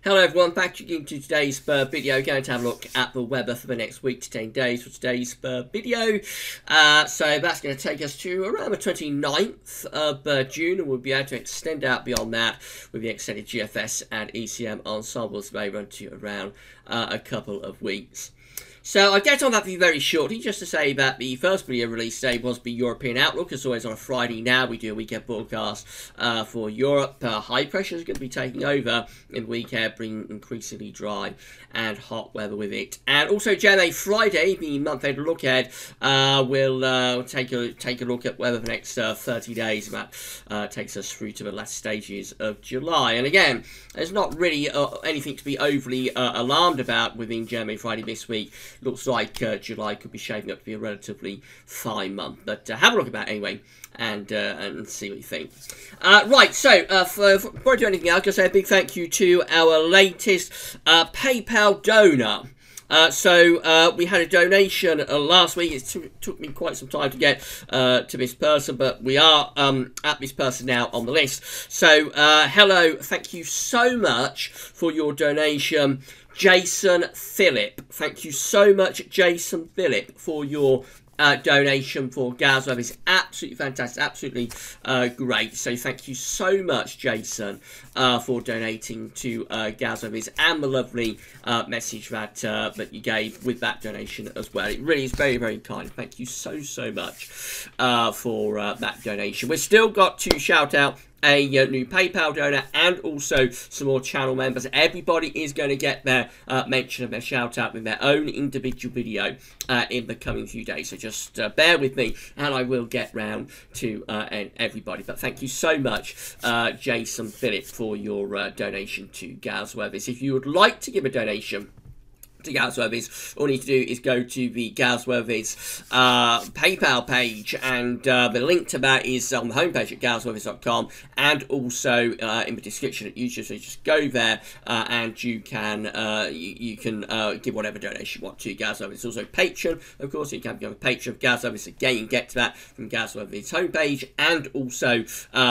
Hello everyone, back again to today's video. Going to have a look at the weather for the next week to 10 days for today's video. So that's going to take us to around the 29th of June, and we'll be able to extend out beyond that with the extended GFS and ECM ensembles may run to around a couple of weeks. So I'll get on that for you very shortly, just to say that the first video release today was the European Outlook, as always on a Friday now. We do a weekend forecast for Europe. High pressure is going to be taking over in the weekend, bringing increasingly dry and hot weather with it. And also January Friday, the month-end look ahead, we'll take a look at weather for the next 30 days. That takes us through to the last stages of July. And again, there's not really anything to be overly alarmed about within January Friday this week. Looks like July could be shaping up to be a relatively fine month, but have a look at that anyway and see what you think. Right, so before I do anything else, I'm going to say a big thank you to our latest PayPal donor. So we had a donation last week. It took me quite some time to get to this person, but we are at this person now on the list. So hello, thank you so much for your donation, Jason Phillip. Thank you so much, Jason Phillip, for your donation for GavsWeather. It's absolutely fantastic, absolutely great. So thank you so much, Jason, for donating to GavsWeatherVids, and the lovely message that that you gave with that donation as well. It really is very, very kind. Thank you so much for that donation. We've still got to shout out a new PayPal donor and also some more channel members. Everybody is going to get their mention of their shout out with their own individual video in the coming few days. So just bear with me and I will get round to everybody. But thank you so much, Jason Phillip, for your donation to GavsWeatherVids. If you would like to give a donation to GavsWeatherVids, all you need to do is go to the GavsWeatherVids PayPal page, and the link to that is on the homepage at GavsWeatherVids.com, and also in the description at YouTube. So you just go there and you can give whatever donation you want to GavsWeatherVids. It's also Patreon, of course. You can become a patron of GavsWeatherVids. Again, you can get to that from GavsWeatherVids homepage, and also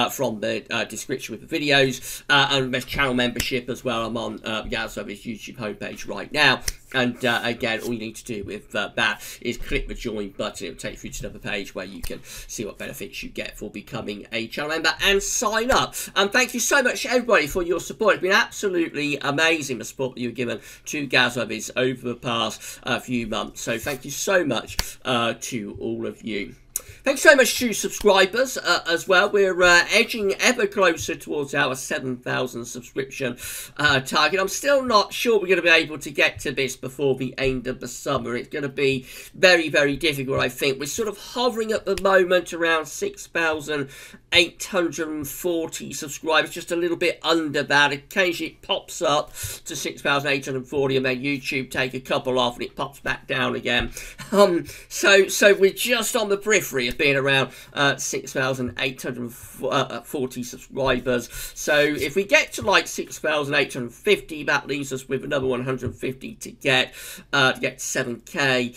from the description with the videos, and there's channel membership as well. I'm on the GavsWeatherVids YouTube homepage right now. And again, all you need to do with that is click the join button. It will take you through to another page where you can see what benefits you get for becoming a channel member and sign up. And thank you so much, everybody, for your support. It's been absolutely amazing, the support that you've given to GavsWeatherVids over the past few months. So thank you so much to all of you. Thanks so much to subscribers as well. We're edging ever closer towards our 7,000 subscription target. I'm still not sure we're going to be able to get to this before the end of the summer. It's going to be very, very difficult, I think. We're sort of hovering at the moment around 6,840 subscribers, just a little bit under that. Occasionally it pops up to 6,840 and then YouTube take a couple off and it pops back down again. So we're just on the periphery of being around 6,840 subscribers. So if we get to like 6,850, that leaves us with another 150 to get 7k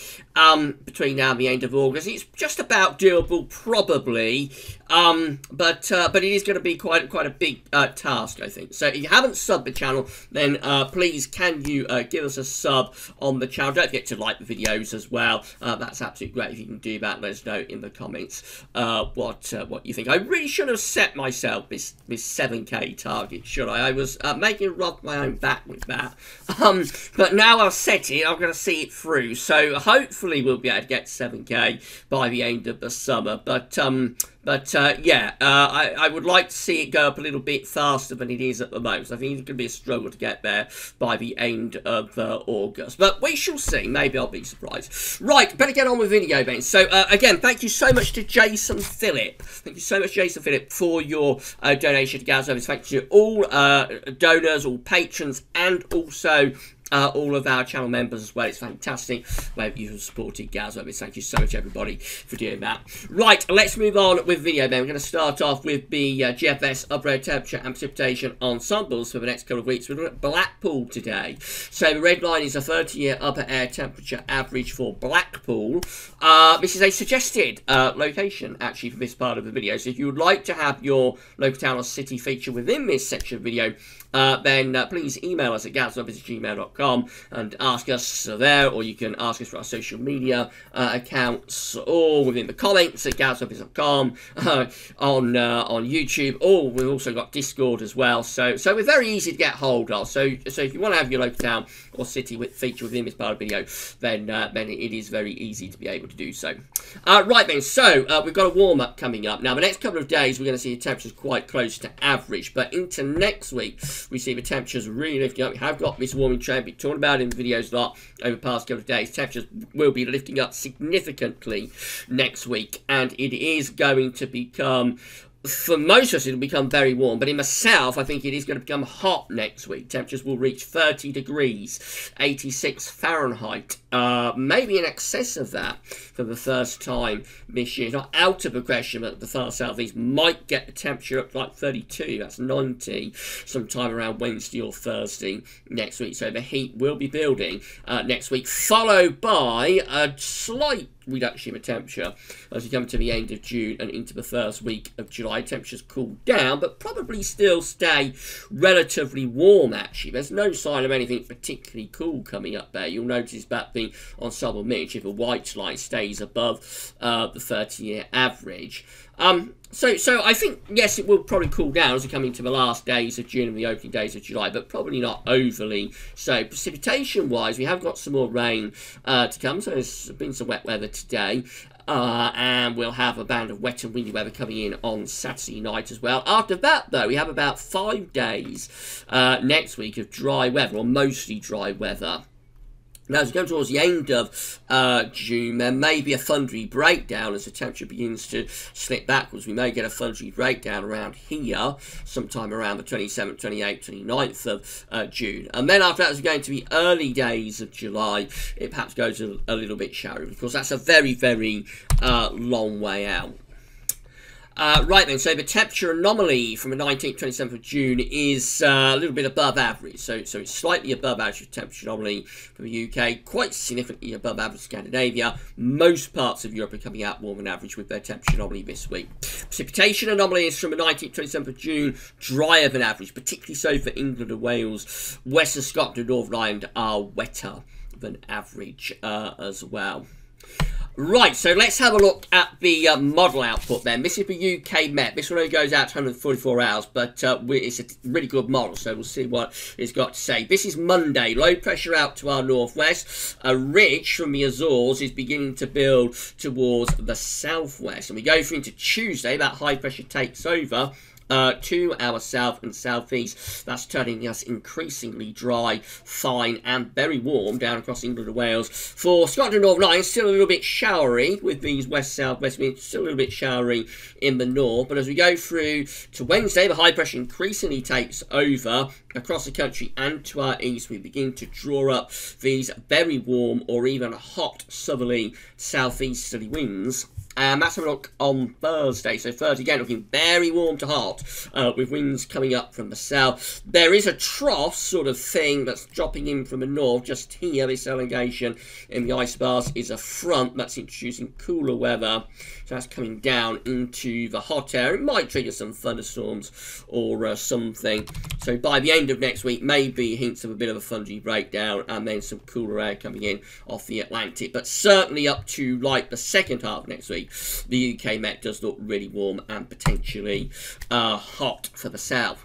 between now and the end of August. It's just about doable, probably, but it is going to be quite a big task, I think. So if you haven't subbed the channel, then please can you give us a sub on the channel. Don't forget to like the videos as well. That's absolutely great if you can do that. Let us know in the comments what you think. I really should have set myself this 7k target, should I? I was making a rock my own back with that, but now I've set it, I'm going to see it through. So hopefully we'll be able to get 7k by the end of the summer. But yeah, I would like to see it go up a little bit faster than it is at the moment. So I think it's going to be a struggle to get there by the end of August. But we shall see. Maybe I'll be surprised. Right, better get on with the video then. So again, thank you so much to Jason Phillip. Thank you so much, Jason Phillip, for your donation to GavsWeatherVids. Thank you to all donors, all patrons, and also all of our channel members as well. It's fantastic that you have supported GavsWeatherVids. Thank you so much, everybody, for doing that. Right, let's move on with video then. We're going to start off with the GFS upper temperature and precipitation ensembles for the next couple of weeks. We're looking at Blackpool today. So the red line is a 30-year upper air temperature average for Blackpool. This is a suggested location, actually, for this part of the video. So if you would like to have your local town or city feature within this section of the video, then please email us at GavsWeatherVids@gmail.com and ask us there, or you can ask us for our social media accounts, or within the comments at GavsWeatherVids.com, on YouTube, or we've also got Discord as well. So we're very easy to get hold of. So if you want to have your local town or city feature within this part of the video, then it is very easy to be able to do so. Right then, so we've got a warm-up coming up. Now, the next couple of days, we're going to see the temperatures quite close to average, but into next week, we see the temperatures really lifting up. We have got this warming trend, been talking about in the videos a lot over the past couple of days. Temperatures will be lifting up significantly next week, and it is going to become, for most of us, it'll become very warm, but in the south, I think it is going to become hot next week. Temperatures will reach 30 degrees, 86 Fahrenheit, maybe in excess of that for the first time this year. It's not out of the question that the far southeast might get the temperature up to like 32, that's 90, sometime around Wednesday or Thursday next week. So the heat will be building next week, followed by a slight reduction in the temperature as we come to the end of June and into the first week of July. Temperatures cool down, but probably still stay relatively warm, actually. There's no sign of anything particularly cool coming up there. You'll notice that being on Southern Mitch, if the white light stays above the 30-year average. So I think, yes, it will probably cool down as we come into the last days of June and the opening days of July, but probably not overly so. Precipitation-wise, we have got some more rain to come, so there's been some wet weather today. And we'll have a band of wet and windy weather coming in on Saturday night as well. After that, though, we have about 5 days next week of dry weather, or mostly dry weather. Now, as we go towards the end of June, there may be a thundery breakdown as the temperature begins to slip backwards. We may get a thundery breakdown around here, sometime around the 27th, 28th, 29th of June. And then after that, as we go into the early days of July, it perhaps goes a little bit showery, because that's a very, very long way out. Right then, so the temperature anomaly from the 19th, 27th of June is a little bit above average. So it's slightly above average temperature anomaly for the UK, quite significantly above average Scandinavia. Most parts of Europe are coming out warmer than average with their temperature anomaly this week. Precipitation anomaly is from the 19th, 27th of June, drier than average, particularly so for England and Wales. Western Scotland and Northern Ireland are wetter than average as well. Right, so let's have a look at the model output then. This is the UK Met. This one only goes out to 144 hours, but it's a really good model, so we'll see what it's got to say. This is Monday. Low pressure out to our northwest. A ridge from the Azores is beginning to build towards the southwest. And we go through into Tuesday. That high pressure takes over to our south and southeast. That's turning us increasingly dry, fine and very warm down across England and Wales. For Scotland and Northern Ireland, still a little bit showery with these west-south-west winds, still a little bit showery in the north. But as we go through to Wednesday, the high pressure increasingly takes over across the country and to our east. We begin to draw up these very warm or even hot southerly southeasterly winds. And that's a look on Thursday. So Thursday, again, looking very warm to hot, with winds coming up from the south. There is a trough sort of thing that's dropping in from the north. Just here, this elongation in the isobars is a front that's introducing cooler weather. So that's coming down into the hot air. It might trigger some thunderstorms or something. So by the end of next week, maybe hints of a bit of a thundery breakdown and then some cooler air coming in off the Atlantic. But certainly up to like the second half next week, the UK Met does look really warm and potentially hot for the south.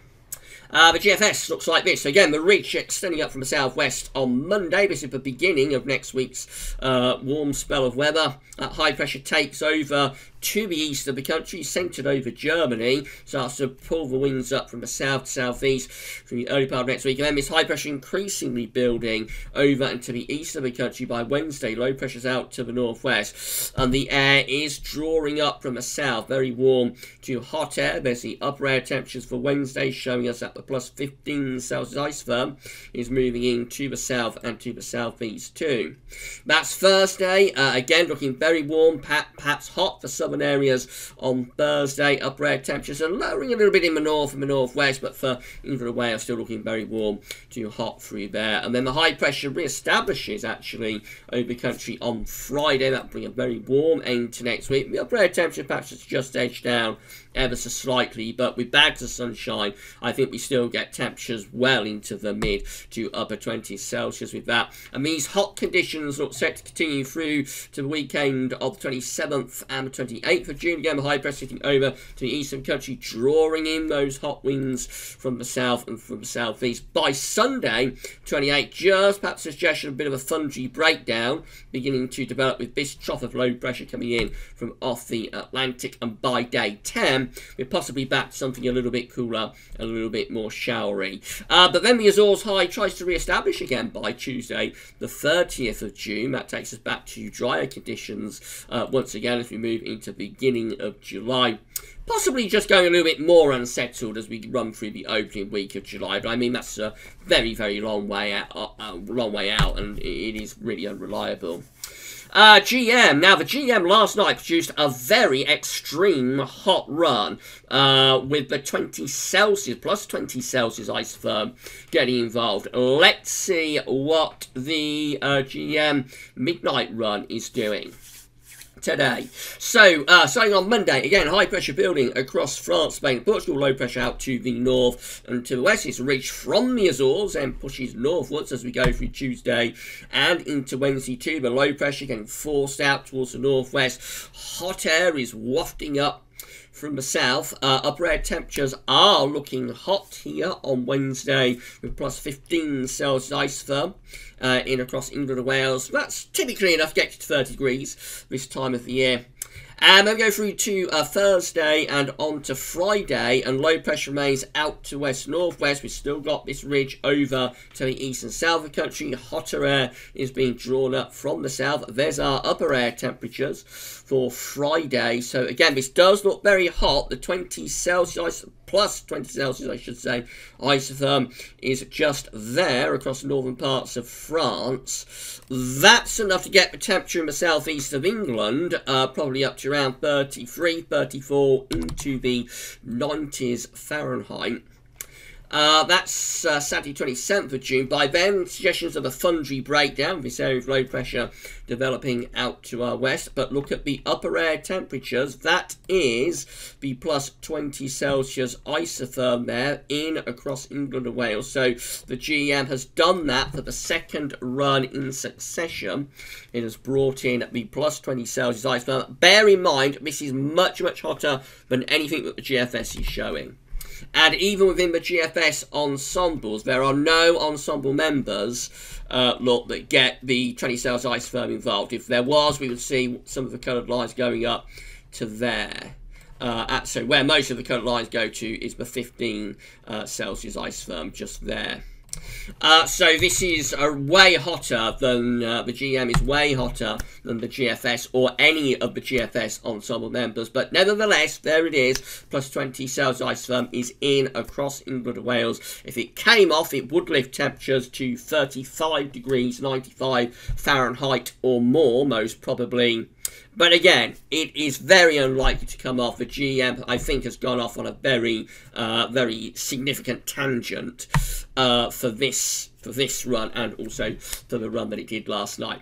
The GFS looks like this. So again, the ridge extending up from the southwest on Monday. This is the beginning of next week's warm spell of weather. High pressure takes over to the east of the country, centred over Germany, starts to pull the winds up from the south to southeast from the early part of next week. And then this high pressure increasingly building over into the east of the country by Wednesday. Low pressure's out to the northwest, and the air is drawing up from the south, very warm to hot air. There's the upper air temperatures for Wednesday showing us that the plus 15 Celsius isoform is moving into the south and to the southeast too. That's Thursday, again looking very warm, perhaps hot for some southern areas on Thursday. Upper air temperatures are lowering a little bit in the north and the northwest, but for England away are still looking very warm to hot through there. And then the high pressure re-establishes actually over the country on Friday. That'll bring a very warm end to next week. The upper air temperature patches just edged down ever so slightly, but with bags of sunshine, I think we still get temperatures well into the mid to upper 20s Celsius with that. And these hot conditions look set to continue through to the weekend of the 27th and the 28th of June. Again, the high pressure sitting over to the eastern country, drawing in those hot winds from the south and from the southeast. By Sunday, 28, just perhaps a suggestion of a bit of a thundery breakdown beginning to develop with this trough of low pressure coming in from off the Atlantic. And by day 10, we're possibly back to something a little bit cooler, a little bit more showery. But then the Azores High tries to re-establish again by Tuesday, the 30th of June. That takes us back to drier conditions once again as we move into the beginning of July. Possibly just going a little bit more unsettled as we run through the opening week of July. But I mean, that's a very, very long way out, and it is really unreliable. GM. Now, the GM last night produced a very extreme hot run with the 20 Celsius, plus 20 Celsius isotherm getting involved. Let's see what the GM midnight run is doing today. So, starting on Monday, again, high pressure building across France, Spain, Portugal, low pressure out to the north and to the west. It's reached from the Azores and pushes northwards as we go through Tuesday and into Wednesday too. The low pressure getting forced out towards the northwest. Hot air is wafting up from the south. Upper air temperatures are looking hot here on Wednesday with plus 15 Celsius isotherm in across England and Wales. That's typically enough to get you to 30 degrees this time of the year. And then we go through to Thursday and on to Friday, and low pressure remains out to west-northwest. We've still got this ridge over to the east and south of the country. Hotter air is being drawn up from the south. There's our upper air temperatures for Friday. So again, this does look very hot. The 20 Celsius, plus 20 Celsius, I should say, isotherm is just there across the northern parts of France. That's enough to get the temperature in the southeast of England, probably up to around 33, 34, into the 90s Fahrenheit. That's Saturday 27th of June. By then, suggestions of a thundery breakdown, this area of low pressure developing out to our west. But look at the upper air temperatures. That is the plus 20 Celsius isotherm there in across England and Wales. So the GM has done that for the second run in succession. It has brought in the plus 20 Celsius isotherm. Bear in mind, this is much, much hotter than anything that the GFS is showing. And even within the GFS ensembles, there are no ensemble members, that get the 20 Celsius isotherm involved. If there was, we would see some of the coloured lines going up to there. So where most of the coloured lines go to is the 15 Celsius isotherm just there. So this is way hotter than the GM is way hotter than the GFS or any of the GFS ensemble members. But nevertheless, there it is. Plus 20 Celsius isotherm is in across England and Wales. If it came off, it would lift temperatures to 35 degrees, 95 Fahrenheit or more, most probably. But again, it is very unlikely to come off. The GM, I think, has gone off on a very, very significant tangent for this run and also for the run that it did last night.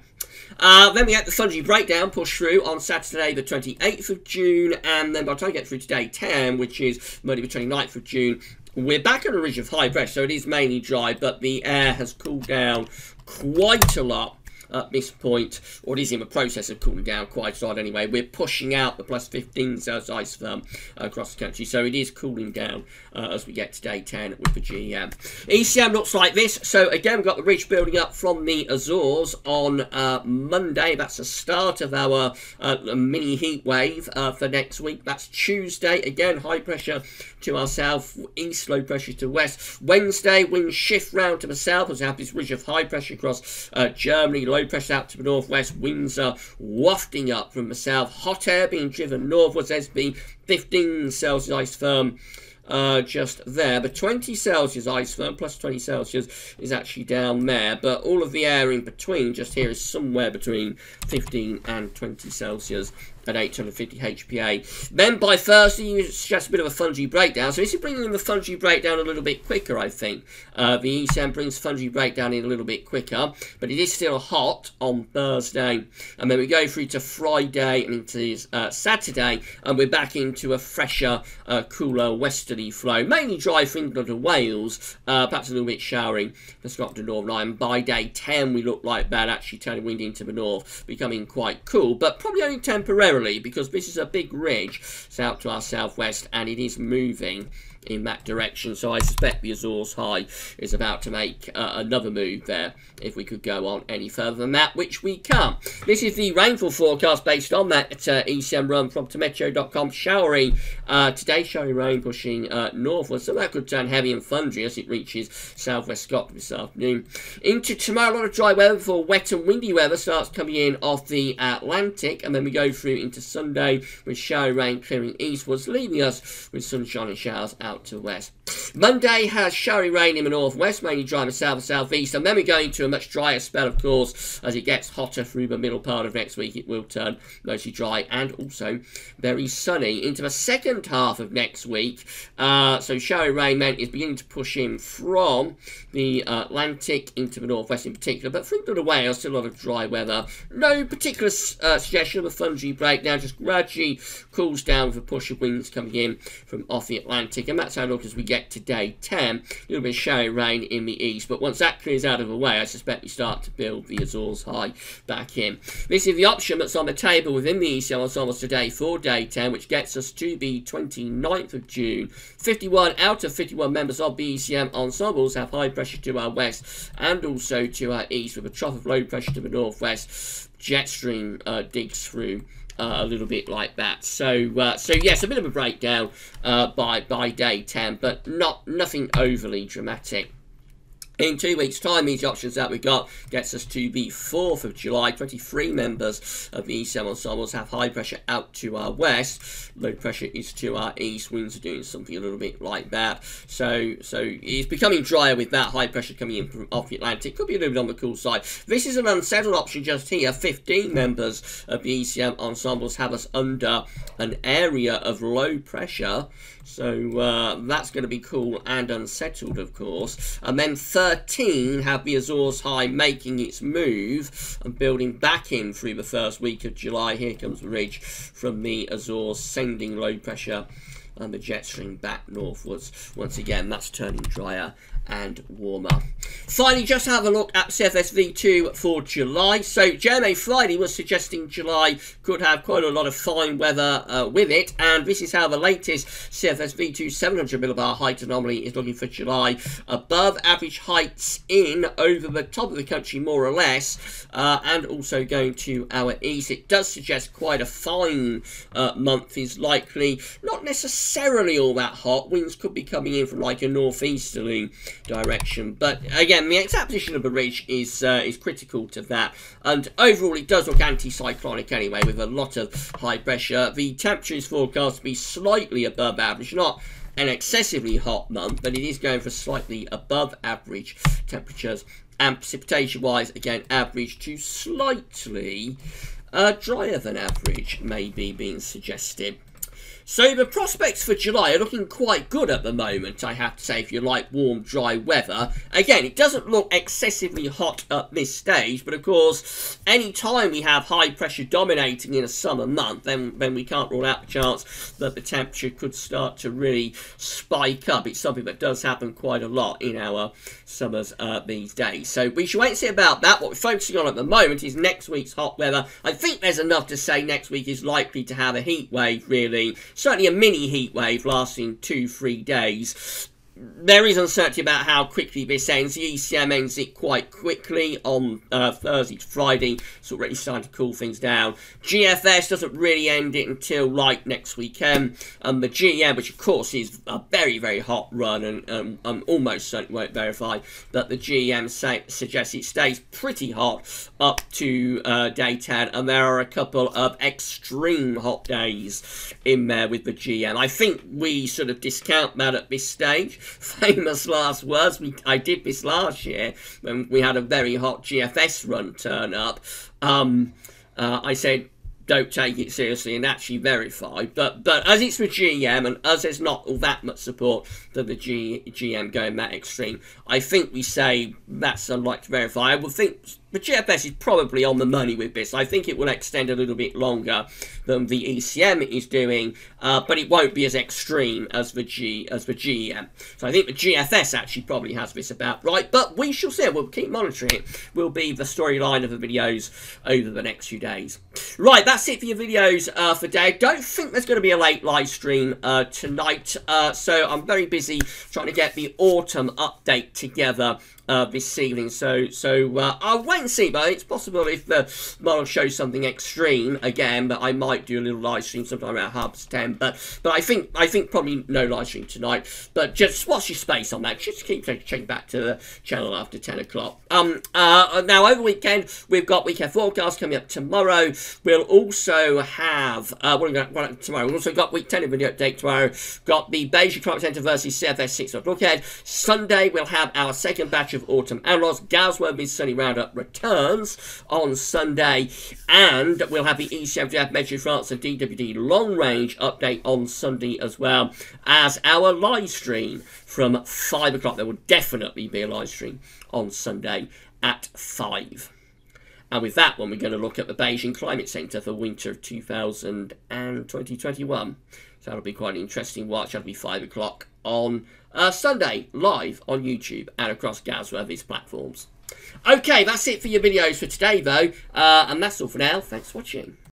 Then we had the thundery breakdown push through on Saturday the 28th of June, and then by the time we get through to day 10, which is Monday the 29th of June, we're back on a ridge of high pressure, so it is mainly dry, but the air has cooled down quite a lot at this point, or it is in the process of cooling down quite a lot anyway. We're pushing out the plus 15 Celsius isotherm across the country, so it is cooling down as we get to day 10 with the GM. ECM looks like this. So again, we've got the ridge building up from the Azores on Monday. That's the start of our mini heat wave for next week. That's Tuesday. Again, high pressure to our south, east, low pressure to west. Wednesday, winds shift round to the south as we have this ridge of high pressure across Germany, low pressure out to the northwest. Winds are wafting up from the south. Hot air being driven northwards. There's been 15 Celsius isotherm just there. The 20 Celsius isotherm plus 20 Celsius is actually down there, but all of the air in between just here is somewhere between 15 and 20 Celsius at 850 HPA. Then by Thursday, you suggest a bit of a fungi breakdown. So this is bringing in the fungi breakdown a little bit quicker, I think. The ECM brings fungi breakdown in a little bit quicker, but it is still hot on Thursday. And then we go through to Friday and into Saturday, and we're back into a fresher, cooler westerly flow. Mainly dry for England and Wales, perhaps a little bit showery for Scotland and Northern Ireland. By day 10, we look like that, actually turning wind into the north, becoming quite cool, but probably only temporarily, because this is a big ridge south to our southwest, and it is moving in that direction. So I suspect the Azores High is about to make another move there, if we could go on any further than that, which we can't. This is the rainfall forecast based on that ECM run from Meteo.com. Showery today, showery rain pushing northwards, so that could turn heavy and thundery as it reaches southwest Scotland this afternoon. Into tomorrow, a lot of dry weather before wet and windy weather starts coming in off the Atlantic, and then we go through into Sunday with showery rain clearing eastwards, leaving us with sunshine and showers out to the west. Monday has showery rain in the northwest, mainly dry in the south and southeast, and then we go into a much drier spell, of course, as it gets hotter through the middle part of next week. It will turn mostly dry and also very sunny into the second half of next week. So showery rain then is beginning to push in from the Atlantic into the northwest in particular, but from the Wales, still a lot of dry weather. No particular suggestion of a fungi breakdown, just gradually cools down with a push of winds coming in from off the Atlantic, and that's how it looks as we get to day 10. A little bit of showery rain in the east, but once that clears out of the way, I suspect we start to build the Azores High back in. This is the option that's on the table within the ECM ensembles today for day 10, which gets us to the 29th of June. 51 out of 51 members of the ECM ensembles have high pressure to our west and also to our east, with a trough of low pressure to the northwest. Jet stream digs through a little bit like that. So yes, a bit of a breakdown by day 10, but nothing overly dramatic. In 2 weeks' time, these options that we got gets us to the 4th of July. 23 members of the ECM ensembles have high pressure out to our west. Low pressure is to our east. Winds are doing something a little bit like that. So it's becoming drier with that high pressure coming in from off the Atlantic. Could be a little bit on the cool side. This is an unsettled option just here. 15 members of the ECM ensembles have us under an area of low pressure. So that's going to be cool and unsettled, of course. And then 13 have the Azores High making its move and building back in through the first week of July. Here comes the ridge from the Azores, sending low pressure and the jet stream back northwards. Once again, that's turning drier and warmer. Finally, just have a look at CFSV2 for July. So JMA Friday was suggesting July could have quite a lot of fine weather with it, and this is how the latest CFSV2 700 millibar height anomaly is looking for July. Above average heights in over the top of the country, more or less, and also going to our east. It does suggest quite a fine month is likely. Not necessarily all that hot. Winds could be coming in from like a northeasterly direction, but again, the exact position of the ridge is critical to that, and overall it does look anticyclonic anyway, with a lot of high pressure. The temperature is forecast to be slightly above average, not an excessively hot month, but it is going for slightly above average temperatures, and precipitation wise, again, average to slightly drier than average may be being suggested. So the prospects for July are looking quite good at the moment, I have to say, if you like warm, dry weather. Again, it doesn't look excessively hot at this stage, but of course, any time we have high pressure dominating in a summer month, then we can't rule out the chance that the temperature could start to really spike up. It's something that does happen quite a lot in our summers these days. So we should wait and see about that. What we're focusing on at the moment is next week's hot weather. I think there's enough to say next week is likely to have a heat wave, really. Certainly a mini heat wave lasting 2-3 days. There is uncertainty about how quickly this ends. The ECM ends it quite quickly on Thursday to Friday. It's already starting to cool things down. GFS doesn't really end it until like next weekend. And the GM, which of course is a very, very hot run, and almost certainly won't verify, but the GM suggests it stays pretty hot up to day 10. And there are a couple of extreme hot days in there with the GM. I think we sort of discount that at this stage. Famous last words. I did this last year when we had a very hot GFS run turn up. I said, don't take it seriously and actually verify. But as it's for GM, and as there's not all that much support for the GM going that extreme, I think we say that's unlikely to verify. I would think the GFS is probably on the money with this. I think it will extend a little bit longer than the ECM is doing, but it won't be as extreme as the GEM. So I think the GFS actually probably has this about right, but we shall see. We'll keep monitoring it. Will be the storyline of the videos over the next few days. Right, that's it for your videos for today. I don't think there's going to be a late live stream tonight, so I'm very busy trying to get the autumn update together this evening, so I'll wait and see. But it's possible if the model shows something extreme again, that I might do a little live stream sometime around 10:30. But I think probably no live stream tonight. But just watch your space on that. Just keep checking back to the channel after 10 o'clock. Now over the weekend we've got weekend forecast coming up tomorrow. We'll also have tomorrow. We've also got week 10 video update tomorrow. Got the Beijing Climate Centre versus CFS 6 lookhead. Sunday we'll have our second batch of autumn analysts. GavsWeatherVids Sunny Roundup returns on Sunday, and we'll have the ECMWF Metro France and DWD long range update on Sunday as well as our live stream from 5 o'clock. There will definitely be a live stream on Sunday at 5. And with that one, we're going to look at the Beijing Climate Centre for winter of 2021. So that'll be quite an interesting watch. That'll be 5 o'clock on Sunday, live on YouTube and across GavsWeatherVids platforms. Okay, that's it for your videos for today, though. And that's all for now. Thanks for watching.